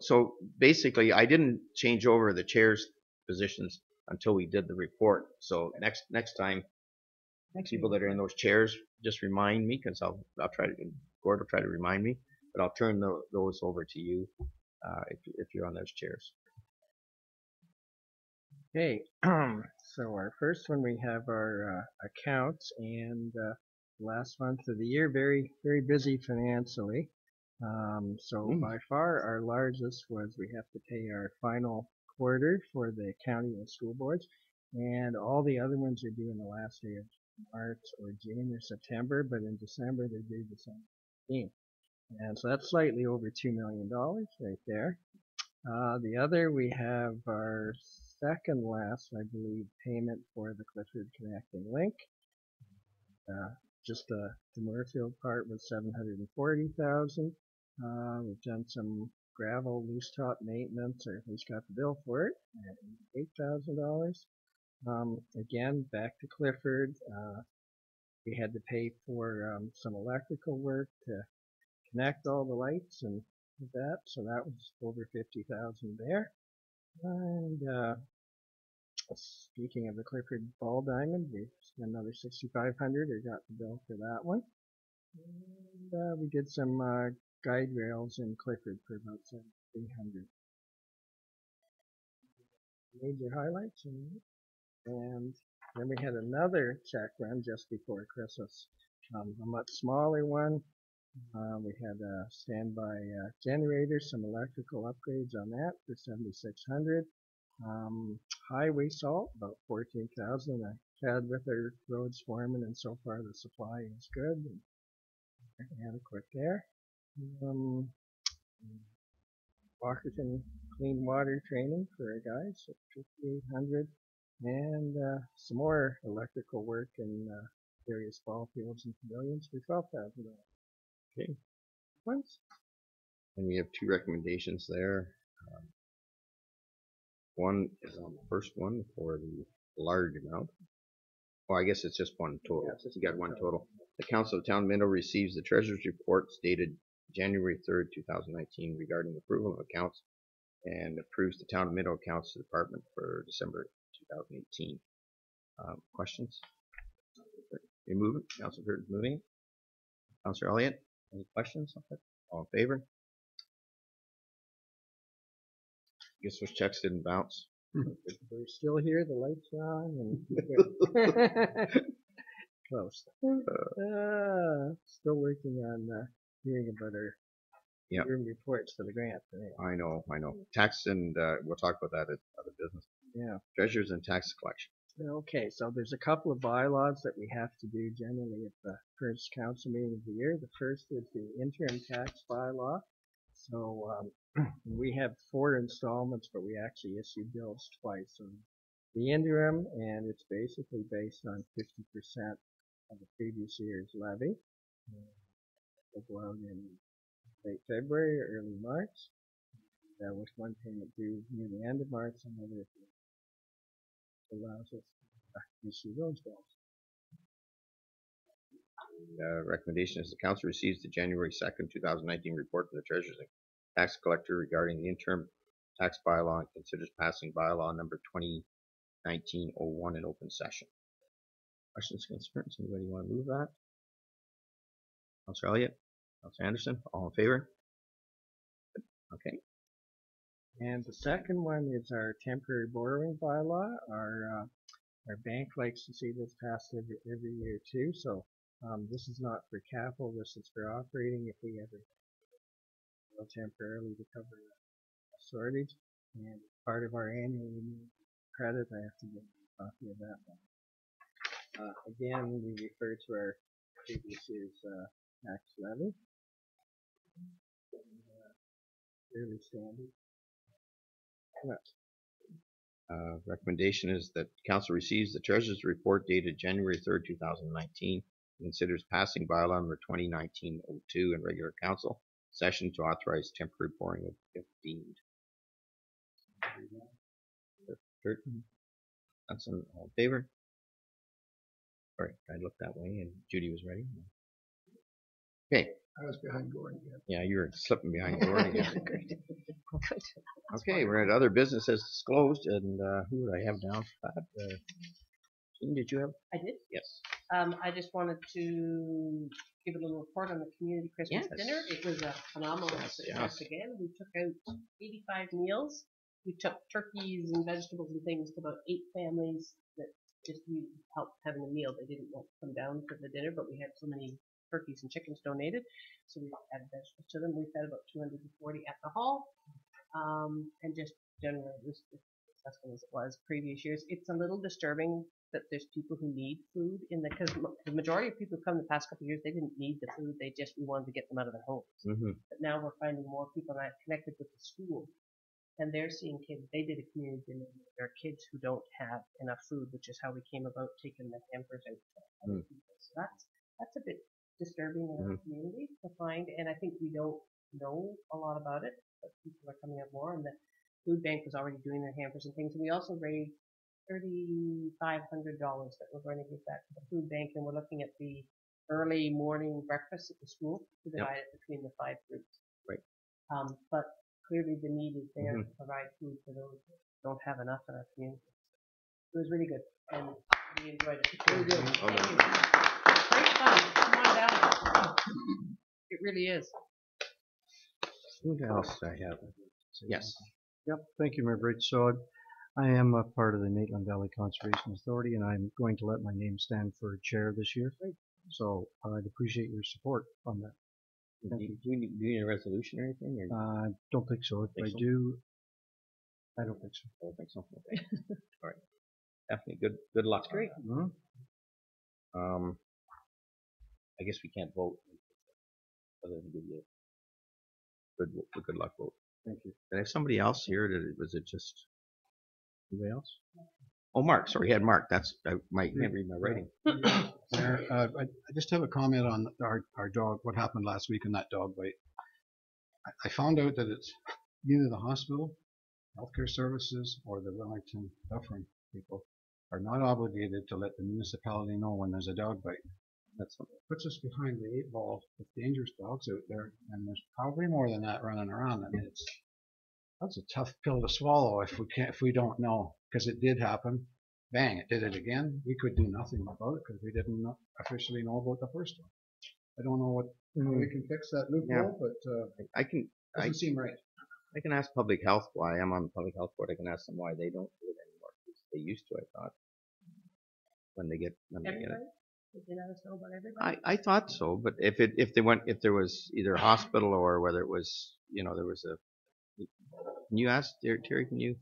S1: So basically, I didn't change over the chair's positions until we did the report. So next time, people that are in those chairs, just remind me, because I'll try to. Gord will try to remind me, but I'll turn those over to you if you're on those chairs.
S12: Okay, so our first one, we have our accounts, and last month of the year, very, very busy financially. So by far our largest was we have to pay our final quarter for the county and school boards, and all the other ones are due in the last day of March or June or September, but in December they're due December 15th. And so that's slightly over $2 million right there. The other, we have our second last, I believe, payment for the Clifford Connecting Link. Just the Moorfield part was $740,000. We've done some gravel loose top maintenance, or at least got the bill for it, at $8,000. Again, back to Clifford. We had to pay for some electrical work to connect all the lights and that, so that was over $50,000 there. And speaking of the Clifford Ball Diamond, we spent another $6,500, or got the bill for that one. And we did some guide rails in Clifford for about $7,300. Major highlights, and then we had another check run just before Christmas, a much smaller one. We had a standby generator, some electrical upgrades on that for $7,600. Highway salt, about $14,000. I had with our roads foreman, and so far the supply is good and adequate there. Walkerton clean water training for our guys at $5,800, and some more electrical work in various ball fields and pavilions for $12,000.
S1: Okay.
S12: Once.
S1: And we have two recommendations there. One is on the first one for the large amount. Well, I guess it's just one total. You got one total. the Council of Town Minto receives the Treasurer's reports dated January 3rd, 2019 regarding approval of accounts and approves the Town of Minto Accounts Department for December 2018. Questions? You move it. Councilor Hurd moving. Councilor Elliott, any questions? All in favor? Guess those checks didn't bounce.
S12: We're still here, the lights are on, and close. Still working on hearing about our room reports for the grant.
S1: I know. Tax and we'll talk about that at other business.
S12: Yeah.
S1: Treasures and tax collection.
S12: Okay, so there's a couple of bylaws that we have to do generally at the first council meeting of the year. The first is the interim tax bylaw. So we have 4 installments, but we actually issue bills twice. So the interim, and it's basically based on 50% of the previous year's levy. It'll go out in late February or early March, with one payment due near the end of March, and another allows us to issue those bills.
S1: Recommendation is the council receives the January 2nd, 2019 report from the Treasurer's and Tax Collector regarding the interim tax bylaw and considers passing bylaw number 2019-01 in open session. Questions, concerns? Anybody want to move that? Councilor Elliott? Councilor Anderson? All in favor? Okay.
S12: And the second one is our temporary borrowing bylaw. Our bank likes to see this passed every year too. So this is not for capital. This is for operating. If we ever temporarily to cover a shortage, and part of our annual credit, I have to get a copy of that one. Again, we refer to our previous year's tax levy. Fairly standard.
S1: Recommendation is that council receives the Treasurer's report dated January 3rd, 2019, and considers passing bylaw number 2019-02 in regular council session to authorize temporary borrowing if deemed. That's all in favor. All right, I looked that way and Judy was ready. Okay.
S7: I was behind Gordon again.
S1: Yeah, you were slipping behind Gordon again. Okay, we're at other business as disclosed, and who would I have down for that? Jean, did you have?
S13: I did.
S1: Yes.
S13: I just wanted to give a little report on the community Christmas dinner. It was a phenomenal success again. We took out 85 meals. We took turkeys and vegetables and things to about 8 families that just needed help having a meal. They didn't want to come down for the dinner, but we had so many turkeys and chickens donated, so we added vegetables to them. We fed about 240 at the hall, and just generally it was as successful as it was previous years. It's a little disturbing that there's people who need food because the majority of people who come the past couple of years, they didn't need the food. We wanted to get them out of their homes. But now we're finding more people, and I've connected with the school, and they're seeing kids. They did a community dinner. There are kids who don't have enough food, which is how we came about taking the hampers out to other people. So that's a bit disturbing in our community to find, and I think we don't know a lot about it, but people are coming up more, and the food bank was already doing their hampers and things, and we also raised $3,500 that we're going to give back to the food bank, and we're looking at the early morning breakfast at the school to divide it between the 5 groups.
S1: Right.
S13: But clearly the need is there to provide food for those who don't have enough in our community. It was really good, and we enjoyed it. Really good. Thank you. Great fun. Come on down. It really is.
S1: Who else I have? Yes.
S3: Yep. Thank you, Mayor Bridge. So I am a part of the Maitland Valley Conservation Authority, and I'm going to let my name stand for chair this year. So I'd appreciate your support on that.
S1: Do you need a resolution or anything? Or?
S3: Don't think so. If I do, I don't think so.
S1: I don't think so. Okay. All right. Definitely good luck.
S13: That's great.
S1: I guess we can't vote other than give you a good luck vote.
S3: Thank you.
S1: Did I have somebody else here? Was it just anybody else? Oh, Mark. Sorry, he had Mark. I can't read my writing.
S8: I just have a comment on our dog, what happened last week in that dog bite. I found out that it's either the hospital, healthcare services, or the Wellington Dufferin people are not obligated to let the municipality know when there's a dog bite.
S1: That's
S8: puts us behind the 8 ball with dangerous dogs out there, and there's probably more than that running around. And that's a tough pill to swallow if we don't know, because it did happen. Bang! It did it again. We could do nothing about it because we didn't officially know about the first one. I don't know how we can fix that loophole, but
S1: I can
S8: doesn't seem right.
S1: I can ask public health why. I'm on the public health board. I can ask them why they don't do it anymore. They used to, I thought. When they get it.
S13: Did they let us know about everybody?
S1: I thought so, but if there was either a hospital or whether it was, there was a. Can you ask Terry? Can you?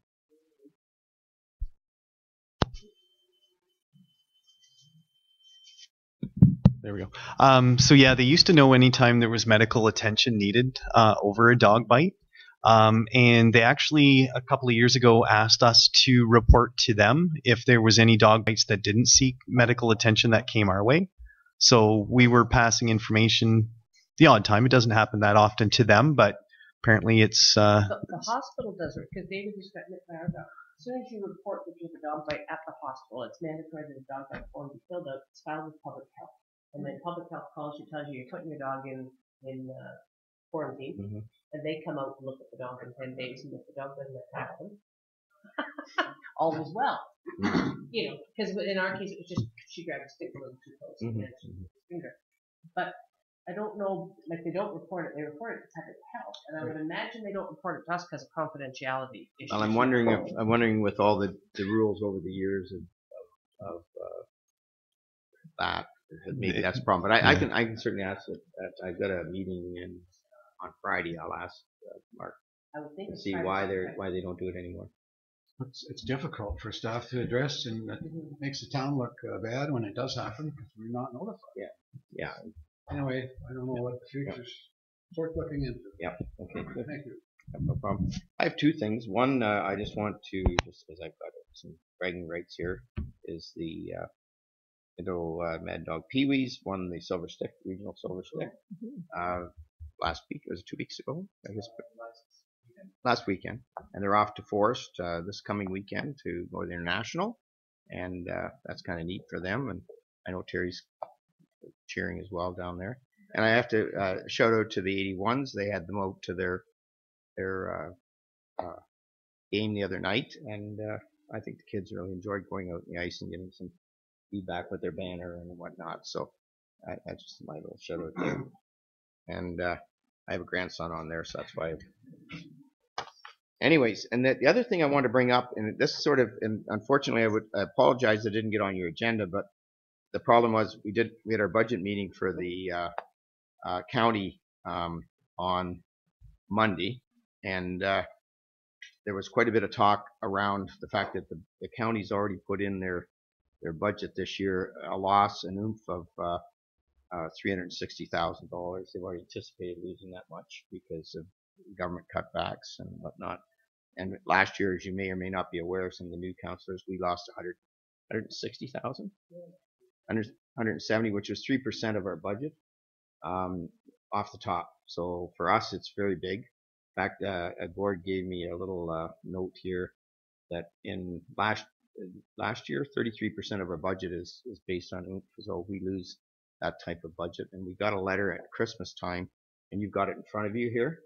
S6: There we go. So yeah, they used to know anytime there was medical attention needed over a dog bite. And they actually, a couple of years ago, asked us to report to them if there was any dog bites that didn't seek medical attention that came our way. So we were passing information the odd time. It doesn't happen that often to them, but apparently it's...
S13: The hospital does it, because David just got nipped by our dog. As soon as you report that you have a dog bite at the hospital, it's mandatory that a dog bite form be filled out. It's filed with public health. And then public health calls you, tells you you're putting your dog in quarantine.
S1: Mm-hmm.
S13: And they come out and look at the dog in 10 days, and if the dog doesn't attack them, all is well. Because in our case, it was just she grabbed a stick a little too close and then she hit his finger. But I don't know, like they don't report it. They report it to public health, and I would imagine they don't report it to us because of confidentiality issues.
S1: Well, I'm wondering with all the rules over the years of that, maybe that's a problem. But I can certainly ask it. I've got a meeting on Friday. I'll ask Mark
S13: I would think
S1: and see why they don't do it anymore.
S8: It's difficult for staff to address, and it makes the town look bad when it does happen because we're not notified.
S1: Yeah.
S8: Anyway, I don't know what the future's worth looking into.
S1: Yeah. Okay. Good.
S8: Thank you.
S1: No problem. I have two things. One, I just want to, just because I've got some bragging rights here, is the Mad Dog Pee-wees won the Silver Stick, regional Silver Stick, last week. It was 2 weeks ago, I guess. Last weekend. And they're off to Forest this coming weekend to go to the International. And that's kind of neat for them. And I know Terry's cheering as well down there. And I have to shout out to the 81s. They had them out to their game the other night, and I think the kids really enjoyed going out on the ice and getting some feedback with their banner and whatnot. So that's just my little shout out there. And I have a grandson on there, so that's why. Anyways, and the other thing I want to bring up, and this sort of, and unfortunately I apologize I didn't get on your agenda, but the problem was we had our budget meeting for the county on Monday, and there was quite a bit of talk around the fact that the county's already put in their budget this year a loss, an oomph of $360,000. They've already anticipated losing that much because of government cutbacks and whatnot. And last year, as you may or may not be aware, some of the new councillors, we lost 160,000, 170, which was 3% of our budget off the top. So for us, it's very big. In fact, a board gave me a little note here that in last year, 33% of our budget is based on oomph. So we lose that type of budget. And we got a letter at Christmas time, and you've got it in front of you here,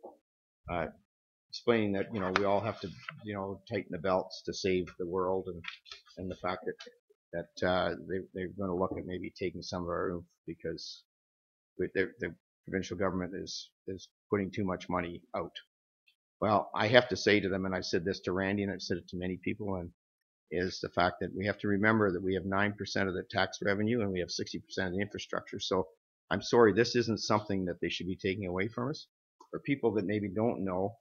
S1: explaining that we all have to tighten the belts to save the world, and the fact that they're going to look at maybe taking some of our oomph because the provincial government is putting too much money out. Well, I have to say to them, and I said this to Randy, and I've said it to many people, and is the fact that we have to remember that we have 9% of the tax revenue and we have 60% of the infrastructure. So I'm sorry, this isn't something that they should be taking away from us. For people that maybe don't know,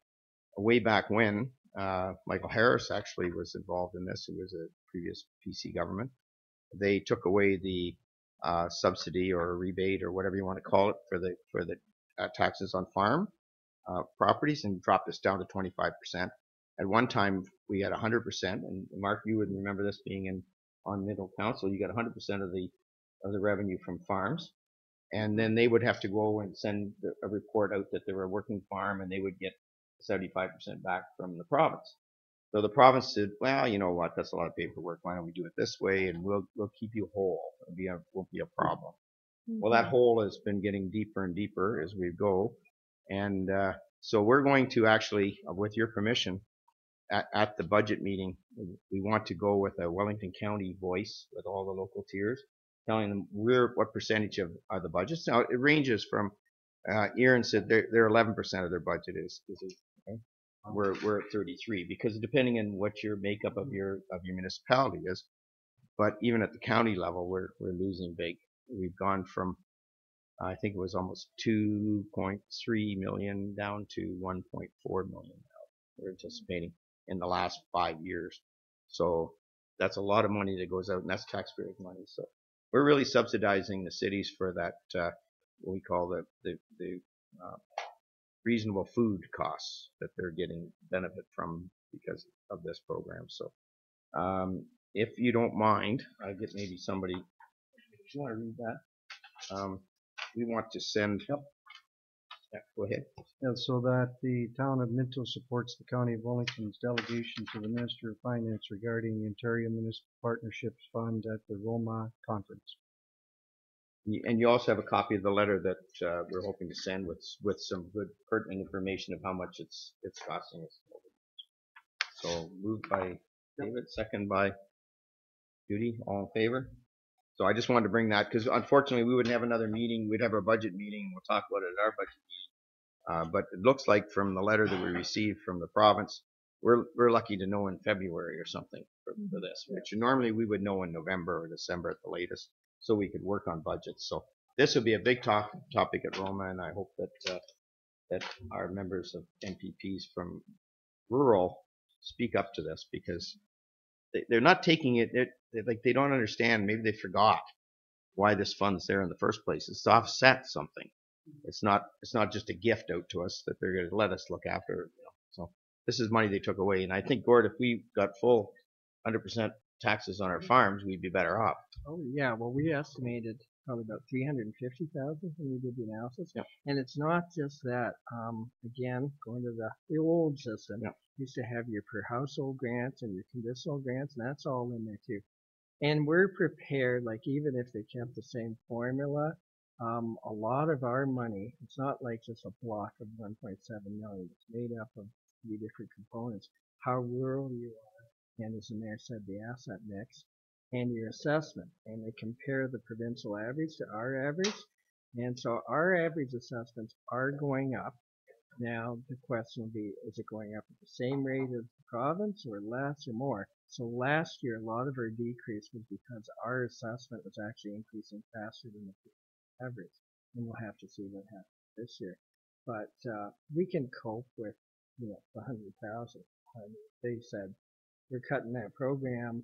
S1: way back when, Michael Harris actually was involved in this. It was a previous PC government. They took away the subsidy or rebate or whatever you want to call it for the taxes on farm properties and dropped us down to 25%. At one time, we had 100%, and Mark, you would remember this being on Minto Council. You got 100% of the revenue from farms, and then they would have to go and send a report out that they were a working farm, and they would get 75% back from the province. So the province said, well, you know what, that's a lot of paperwork. Why don't we do it this way, and we'll keep you whole. It won't be a problem. Well, that hole has been getting deeper and deeper as we go. And so we're going to actually, with your permission, at the budget meeting, we want to go with a Wellington County voice with all the local tiers, telling them what percentage are the budgets. Now, it ranges from, Aaron said they're 11% of their budget is okay? We're at 33 because depending on what your makeup of your municipality is, but even at the county level, we're losing big. We've gone from, I think it was almost 2.3 million down to 1.4 million now. We're anticipating in the last 5 years. So that's a lot of money that goes out, and that's taxpayers' money. So we're really subsidizing the cities for that, what we call the reasonable food costs that they're getting benefit from because of this program. So if you don't mind, I get maybe somebody, do you want to read that? We want to send, yeah, go ahead.
S3: Yeah, so that the town of Minto supports the County of Wellington's delegation to the Minister of Finance regarding the Ontario Municipal Partnerships Fund at the Roma conference.
S1: And you also have a copy of the letter that we're hoping to send with some good pertinent information of how much it's costing us. So moved by David, second by Judy, all in favor? So I just wanted to bring that because unfortunately we wouldn't have another meeting. We'd have our budget meeting. We'll talk about it at our budget meeting. But it looks like from the letter that we received from the province, we're lucky to know in February or something for this, which normally we would know in November or December at the latest, so we could work on budgets. So this will be a big topic at Roma, and I hope that our members of MPPs from rural speak up to this because they're not taking it. They don't understand. Maybe they forgot why this fund's there in the first place. It's to offset something. It's not just a gift out to us that they're going to let us look after. You know. So this is money they took away, and I think, Gord, if we got full 100% taxes on our farms, we'd be better off.
S12: Oh yeah, well we estimated probably about 350,000 when we did the analysis.
S1: Yep.
S12: And it's not just that. Again, going to the old system,
S1: Yep.
S12: you used to have your per household grants and your conditional grants, and that's all in there too. And we're prepared, like even if they kept the same formula, a lot of our money, it's not like just a block of 1.7 million. It's made up of 3 different components. How rural you are, and as the mayor said, the asset mix, and your assessment. And they compare the provincial average to our average. And so our average assessments are going up. Now the question will be, is it going up at the same rate as the province or less or more? So last year, a lot of our decrease was because our assessment was actually increasing faster than the average. And we'll have to see what happens this year. But we can cope with, the 100,000. They said we're cutting that program.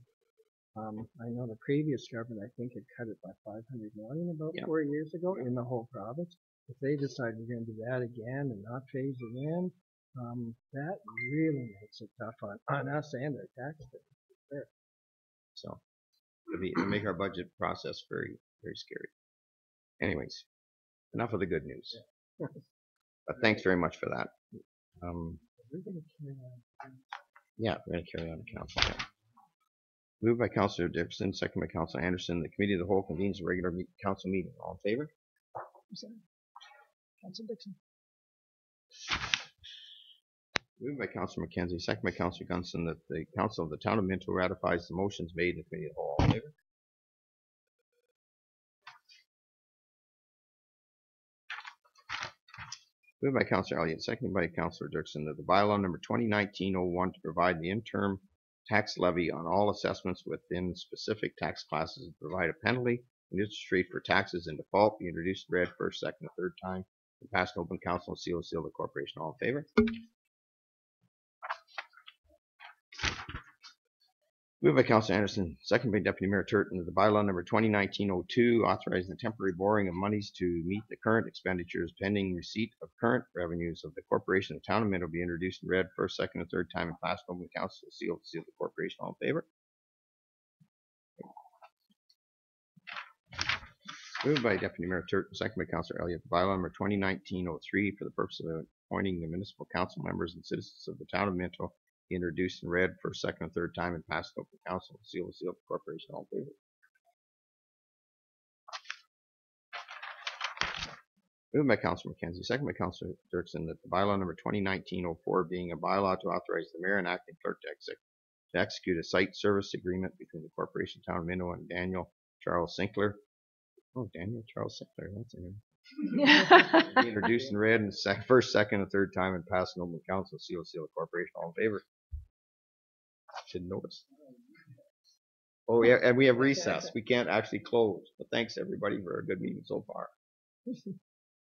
S12: I know the previous government, I think, had cut it by 500 million about 4 years ago in the whole province. If they decide we're going to do that again and not phase it in, that really makes it tough on us and our taxpayers.
S1: So it'll make our budget process very, very scary. Anyways, enough of the good news. But thanks very much for that.
S12: We're going to carry on.
S1: Yeah, we're going to carry on to council. Moved by Councillor Dixon, second by Councillor Anderson. The Committee of the Whole convenes a regular council meeting. All in favor?
S2: Councillor Dixon.
S1: Moved by Councillor McKenzie, second by Councillor Gunson, that the Council of the Town of Minto ratifies the motions made in the Committee of the Whole. All in favor? Moved by Councillor Elliott, seconded by Councillor Dirksen, that the bylaw number 2019-01 to provide the interim tax levy on all assessments within specific tax classes and provide a penalty and interest rate for taxes in default be introduced and read first, second, and third time and passed in open council and seal the corporation. All in favor? Moved by Councillor Anderson, second by Deputy Mayor Turton, that the bylaw number 2019-02 authorizing the temporary borrowing of monies to meet the current expenditures pending receipt of current revenues of the corporation of the Town of Minto be introduced and read first, second, and third time and passed in open council and seal the corporation. All in favor? Moved by Deputy Mayor Turton, second by Councillor Elliott, the bylaw number 2019-03 for the purpose of appointing the municipal council members and citizens of the Town of Minto introduced and read first, second, and third time and passed open council. Seal the corporation. All in favor? Moved by Councilor McKenzie, second by Councilor Dirksen, that the bylaw number 2019-04 being a bylaw to authorize the mayor and acting clerk to execute a site service agreement between the Corporation Town of Minto and Daniel Charles Sinclair. Oh, Daniel Charles Sinclair, that's it. Be introduced and read in first, second, and third time and passed on open council seal the corporation. All in favor? Should notice. Oh yeah, and we have recess. We can't actually close, but thanks everybody for a good meeting so far.